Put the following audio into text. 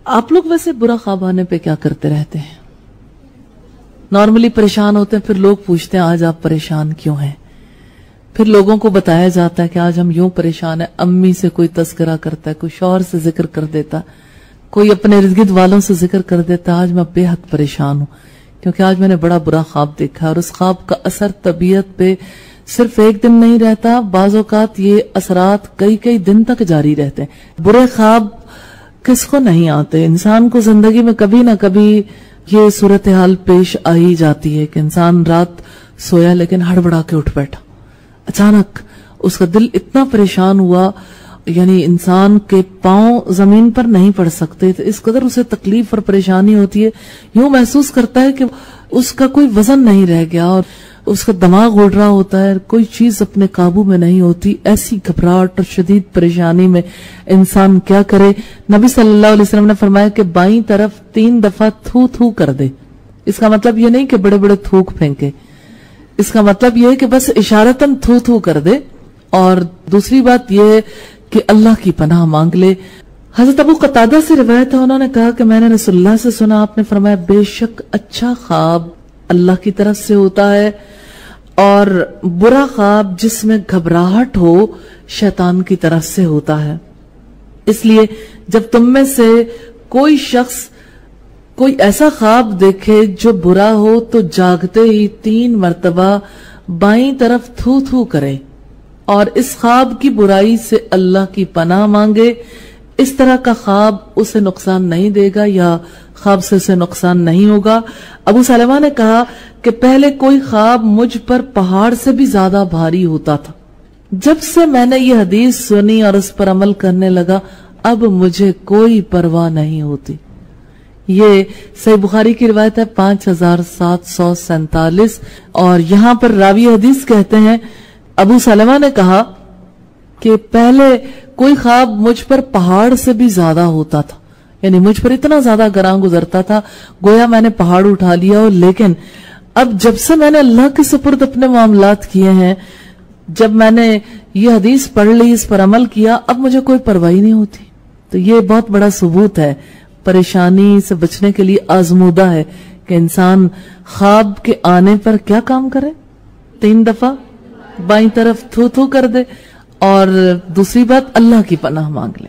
آپ لوگ ویسے برا خواب آنے پہ کیا کرتے رہتے ہیں؟ نارملی پریشان ہوتے ہیں، پھر لوگ پوچھتے ہیں آج آپ پریشان کیوں ہیں؟ پھر لوگوں کو بتایا جاتا ہے کہ آج ہم یوں پریشان ہیں، امی سے کوئی تذکرہ کرتا ہے، کوئی شوہر سے ذکر کر دیتا، کوئی اپنے ارد گرد والوں سے ذکر کر دیتا، آج میں بے حد پریشان ہوں کیونکہ آج میں نے بڑا برا خواب دیکھا، اور اس خواب کا اثر طبیعت پہ صرف ایک دن نہیں رہتا، بعض اوقات یہ اثرات کئی دن تک جاری رہتے ہیں۔ برے خواب کس کو نہیں آتے؟ انسان کو زندگی میں کبھی نہ کبھی یہ صورتحال پیش آئی جاتی ہے کہ انسان رات سویا لیکن ہڑبڑا کے اٹھ بیٹھا، اچانک اس کا دل اتنا پریشان ہوا، یعنی انسان کے پاؤں زمین پر نہیں پڑ سکتے، اس قدر اسے تکلیف اور پریشانی ہوتی ہے، یوں محسوس کرتا ہے کہ اس کا کوئی وزن نہیں رہ گیا اور اس کا دماغ اڑ رہا ہوتا ہے، کوئی چیز اپنے قابو میں نہیں ہوتی۔ ایسی گھبراہٹ اور شدید پریشانی میں انسان کیا کرے؟ نبی صلی اللہ علیہ وسلم نے فرمایا کہ بائیں طرف 3 دفعہ تھو تھو کر دے۔ اس کا مطلب یہ نہیں کہ بڑے بڑے تھوک پھینکے، اس کا مطلب یہ ہے کہ بس اشارتاً تھو تھو کر دے، اور دوسری بات یہ ہے کہ اللہ کی پناہ مانگ لے۔ حضرت ابو قتادہ سے روایت ہے، انہوں نے کہا کہ میں نے رسول اللہ سے سنا، آپ نے فرمایا بے شک اچھا خواب اللہ کی طرف سے ہوتا ہے، اور برا خواب جس میں گھبراہٹ ہو شیطان کی طرف سے ہوتا ہے۔ اس لیے جب تم میں سے کوئی شخص کوئی ایسا خواب دیکھے جو برا ہو تو جاگتے ہی 3 مرتبہ بائیں طرف تھو تھو کرے اور اس خواب کی برائی سے اللہ کی پناہ مانگے۔ اس طرح کا خواب اسے نقصان نہیں دے گا یا خواب سے اسے نقصان نہیں ہوگا۔ ابو سلمہ نے کہا کہ پہلے کوئی خواب مجھ پر پہاڑ سے بھی زیادہ بھاری ہوتا تھا، جب سے میں نے یہ حدیث سنی اور اس پر عمل کرنے لگا اب مجھے کوئی پرواہ نہیں ہوتی۔ یہ صحیح بخاری کی روایت ہے 5747، اور یہاں پر راوی حدیث کہتے ہیں ابو سلمہ نے کہا کہ پہلے کوئی خواب مجھ پر پہاڑ سے بھی زیادہ ہوتا تھا، یعنی مجھ پر اتنا زیادہ گراں گزرتا تھا گویا میں نے پہاڑ اٹھا لیا ہو، لیکن اب جب سے میں نے اللہ کے سپرد اپنے معاملات کیے ہیں، جب میں نے یہ حدیث پڑھ لی، اس پر عمل کیا، اب مجھے کوئی پرواہ نہیں ہوتی۔ تو یہ بہت بڑا ثبوت ہے، پریشانی سے بچنے کے لیے آزمودہ ہے کہ انسان خواب کے آنے پر کیا کام کرے؟ 3 دفعہ بائیں طرف تھو تھو کر دے، اور دوسری بات اللہ کی پناہ مانگ لے۔